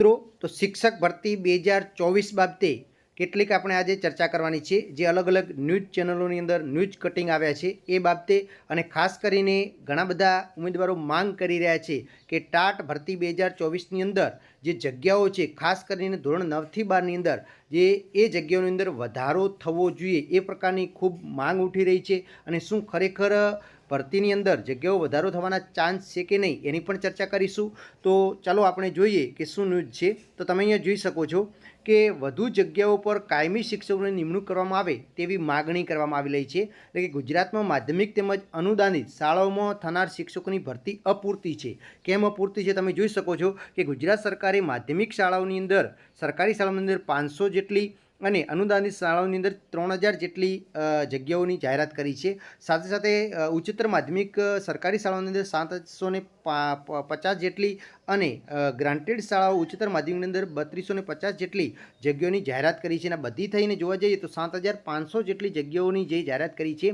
મિત્રો તો શિક્ષક ભરતી 2024 બાબતે કેટલીક આપણે આજે ચર્ચા કરવાની છે। જે અલગ અલગ ન્યૂઝ ચેનલોની અંદર ન્યૂઝ કટિંગ આવ્યા છે એ બાબતે, અને ખાસ કરીને ઘણા બધા ઉમેદવારો માંગ કરી રહ્યા છે કે ટાટ ભરતી 2024ની અંદર જે જગ્યાઓ છે, ખાસ કરીને ધોરણ 9થી 12ની અંદર જે એ જગ્યાઓની અંદર વધારો થવો જોઈએ એ પ્રકારની ખૂબ માંગ ઉઠી રહી છે। અને શું ખરેખર ભરતીની અંદર જગ્યાઓ વધારો થવાના ચાન્સ છે કે નહીં એની પણ ચર્ચા કરીશું। તો ચાલો આપણે જોઈએ કે શું ન્યૂઝ છે। તો તમે અહીંયા જોઈ શકો છો કે વધુ જગ્યાઓ પર કાયમી શિક્ષકોની નિમણૂક કરવામાં આવે તેવી માગણી કરવામાં આવી રહી છે। એટલે કે ગુજરાતમાં માધ્યમિક તેમજ અનુદાનિત શાળાઓમાં થનાર શિક્ષકોની ભરતી અપૂરતી છે। કેમ અપૂરતી છે તમે જોઈ શકો છો કે ગુજરાત સરકારે માધ્યમિક શાળાઓની અંદર, સરકારી શાળાઓની અંદર 500 જેટલી અને અનુદાનિત શાળાઓની અંદર 3000 જેટલી જગ્યાઓની જાહેરાત કરી છે। સાથે સાથે ઉચ્ચતર માધ્યમિક સરકારી શાળાઓની અંદર 750 જેટલી અને ગ્રાન્ટેડ શાળાઓ ઉચ્ચતર માધ્યમિકની અંદર 3250 જેટલી જગ્યાઓની જાહેરાત કરી છે। અને બધી થઈને જોવા જઈએ તો 7500 જેટલી જગ્યાઓની જે જાહેરાત કરી છે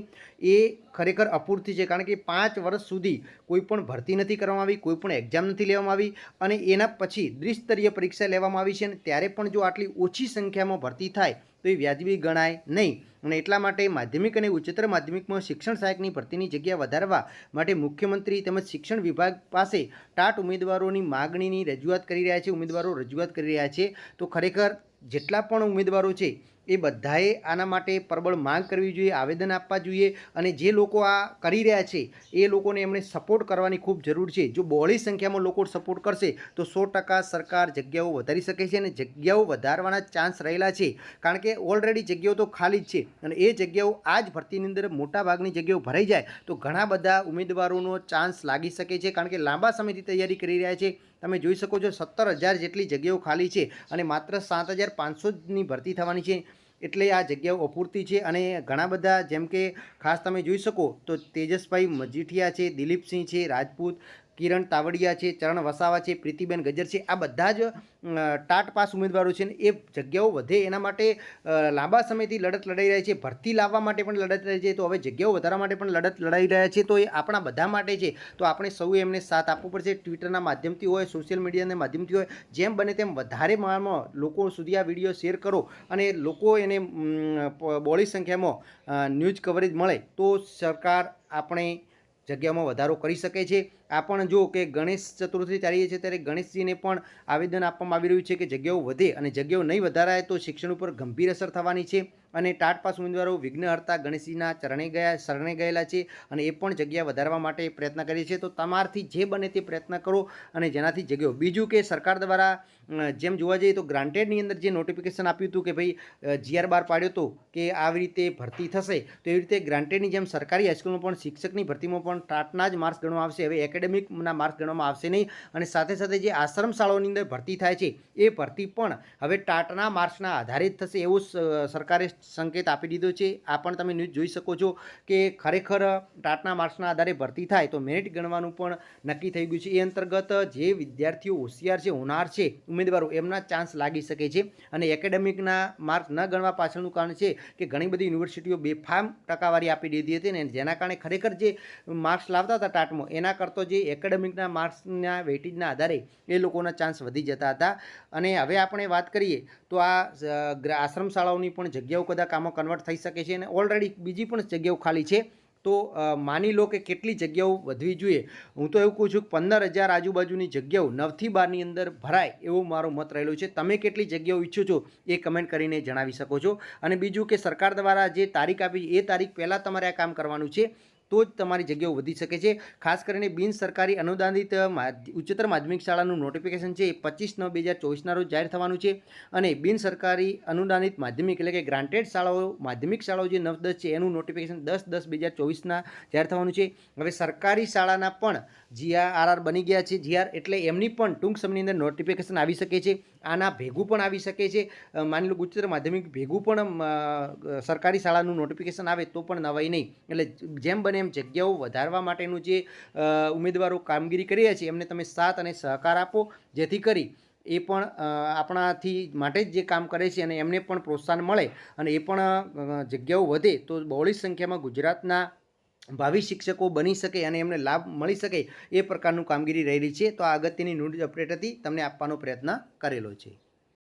એ ખરેખર અપૂરતી છે। કારણ કે 5 વર્ષ સુધી કોઈ પણ ભરતી નથી કરવામાં આવી, કોઈ પણ એક્ઝામ નથી લેવામાં આવી, અને એના પછી દ્વિસ્તરીય પરીક્ષા લેવામાં આવી છે। અને ત્યારે પણ જો આટલી ઓછી સંખ્યામાં ભરતી થાય તો એ વ્યાજબી ગણાય નહીં। અને એટલા માટે માધ્યમિક અને ઉચ્ચતર માધ્યમિકમાં શિક્ષણ સહાયકની ભરતીની જગ્યા વધારવા માટે મુખ્યમંત્રી તેમજ શિક્ષણ વિભાગ પાસે ટાટ ઉમેદવારોની માગણીની રજૂઆત કરી રહ્યા છે, ઉમેદવારો રજૂઆત કરી રહ્યા છે। તો ખરેખર જેટલા પણ ઉમેદવારો છે એ બધાએ આના માટે પ્રબળ માંગ કરવી જોઈએ, આવેદન આપવા જોઈએ, અને જે લોકો આ કરી રહ્યા છે એ લોકોને એમણે સપોર્ટ કરવાની ખૂબ જરૂર છે। જો બહોળી સંખ્યામાં લોકો સપોર્ટ કરશે તો 100% સરકાર જગ્યાઓ વધારી શકે છે, અને જગ્યાઓ વધારવાના ચાન્સ રહેલા છે। કારણ કે ઓલરેડી જગ્યાઓ તો ખાલી જ છે, અને એ જગ્યાઓ આ જ ભરતીની અંદર મોટાભાગની જગ્યાઓ ભરાઈ જાય તો ઘણા બધા ઉમેદવારોનો ચાન્સ લાગી શકે છે। કારણ કે લાંબા સમયથી તૈયારી કરી રહ્યા છે। તમે જોઈ શકો છો 17,000 જેટલી જગ્યાઓ ખાલી છે અને માત્ર 7,500ની ભરતી થવાની છે। એટલે આ જગ્યાઓ અપૂરતી છે। અને ઘણા બધા, જેમ કે ખાસ તમે જોઈ શકો તો તેજસભાઈ મજીઠિયા છે, દિલીપસિંહ છે રાજપૂત, કિરણ તાવડિયા છે, ચરણ વસાવા છે, પ્રીતિબેન ગજ્જર છે, આ બધા જ ટાટ પાસ ઉમેદવારો છે। ને એ જગ્યાઓ વધે એના માટે લાંબા સમયથી લડત લડાઈ રહ્યા છે, ભરતી લાવવા માટે પણ લડત લડાઈ છે, તો હવે જગ્યાઓ વધારવા માટે પણ લડત લડાઈ રહ્યા છે। તો એ આપણા બધા માટે છે, તો આપણે સૌએ એમને સાથ આપવો પડશે। ટ્વિટરના માધ્યમથી હોય, સોશિયલ મીડિયાના માધ્યમથી હોય, જેમ બને તેમ વધારે માત્રામાં લોકો સુધી આ વિડીયો શેર કરો, અને લોકો એને બહોળી સંખ્યામાં ન્યૂઝ કવરેજ મળે તો સરકાર આપણે જગ્યામાં વધારો કરી શકે છે। આ પણ જો કે ગણેશ ચતુર્થી ચાલી છે ત્યારે ગણેશજીને પણ આવેદન આપવામાં આવી રહ્યું છે કે જગ્યાઓ વધે, અને જગ્યાઓ નહીં વધારાય તો શિક્ષણ ઉપર ગંભીર અસર થવાની છે। અને ટાટ પાસ ઉમેદવારો વિઘ્નહર્તા ગણેશજીના શરણે ગયેલા છે, અને એ પણ જગ્યા વધારવા માટે પ્રયત્ન કરે છે। તો તમારાથી જે બને તે પ્રયત્ન કરો, અને જેનાથી જગ્યાઓ, બીજું કે સરકાર દ્વારા જેમ જોવા જઈએ તો ગ્રાન્ટેડની અંદર જે નોટિફિકેશન આપ્યું હતું કે ભાઈ GR બહાર પાડ્યો હતો કે આવી રીતે ભરતી થશે, તો એવી રીતે ગ્રાન્ટેડની જેમ સરકારી હાઈસ્કૂલમાં પણ શિક્ષકની ભરતીમાં પણ ટાટના જ માર્ક્સ ગણવામાં આવશે, હવે એકેડેમિકના માર્ક્સ ગણવામાં આવશે નહીં। અને સાથે સાથે જે આશ્રમ શાળાઓની અંદર ભરતી થાય છે એ ભરતી પણ હવે ટાટના માર્ક્સના આધારે જ થશે એવું સરકારે સંકેત આપી દીધો છે। આ પણ તમે ન્યૂઝ જોઈ શકો છો કે ખરેખર ટાટના માર્ક્સના આધારે ભરતી થાય તો મેરિટ ગણવાનું પણ નક્કી થઈ ગયું છે। એ અંતર્ગત જે વિદ્યાર્થીઓ હોશિયાર છે, હોનાર છે ઉમેદવારો, એમના ચાન્સ લાગી શકે છે। અને એકેડેમિકના માર્ક્સ ન ગણવા પાછળનું કારણ છે કે ઘણી બધી યુનિવર્સિટીઓ બેફામ ટકાવારી આપી દીધી હતી, ને જેના કારણે ખરેખર જે માર્ક્સ લાવતા હતા ટાટમાં એના કરતાં જે એકેડેમિકના માર્ક્સના વેઇટેજના આધારે એ લોકોના ચાન્સ વધી જતા હતા। અને હવે આપણે વાત કરીએ તો આ આશ્રમ શાળાઓની પણ જગ્યાઓ કદાચ આમાં કન્વર્ટ થઈ શકે છે, અને ઓલરેડી બીજી પણ જગ્યાઓ ખાલી છે। તો માની લો કે કેટલી જગ્યાઓ વધવી જોઈએ। હું તો એવું કહું છું કે 15,000 આજુબાજુની જગ્યાઓ 9થી 12ની અંદર ભરાય એવો મારો મત રહેલો છે। તમે કેટલી જગ્યાઓ ઈચ્છો છો એ કમેન્ટ કરીને જણાવી શકો છો। અને બીજું કે સરકાર દ્વારા જે તારીખ આપી એ તારીખ પહેલાં તમારે આ કામ કરવાનું છે, તો જ તમારી જગ્યાઓ વધી શકે છે। ખાસ કરીને બિન સરકારી અનુદાનિત ઉચ્ચતર માધ્યમિક શાળાનું નોટિફિકેશન છે એ 25/9/2024ના રોજ જાહેર થવાનું છે, અને બિન સરકારી અનુદાનિત માધ્યમિક એટલે કે ગ્રાન્ટેડ શાળાઓ, માધ્યમિક શાળાઓ જે 9-10 છે એનું નોટિફિકેશન 10/10/2024ના જાહેર થવાનું છે। હવે સરકારી શાળાના પણ GR બની ગયા છે, GR એટલે એમની પણ ટૂંક સમયની અંદર નોટિફિકેશન આવી શકે છે। આના ભેગું પણ આવી શકે છે, માની લો ઉચ્ચતર માધ્યમિક ભેગું પણ સરકારી શાળાનું નોટિફિકેશન આવે તો પણ નવાઈ નહીં। એટલે જેમ બને એમ જગ્યાઓ વધારવા માટેનું જે ઉમેદવારો કામગીરી કરી રહ્યા છે એમને તમે સાથ અને સહકાર આપો, જેથી કરી એ પણ આપણાથી માટે જ જે કામ કરે છે અને એમને પણ પ્રોત્સાહન મળે, અને એ પણ જગ્યાઓ વધે તો બહોળી સંખ્યામાં ગુજરાતના ભાવિ શિક્ષકો બની શકે અને એમને લાભ મળી શકે એ પ્રકારનું કામગીરી રહેલી છે. તો આ અગત્યની ન્યૂઝ અપડેટ હતી, તમને આપવાનો પ્રયત્ન કરેલો છે.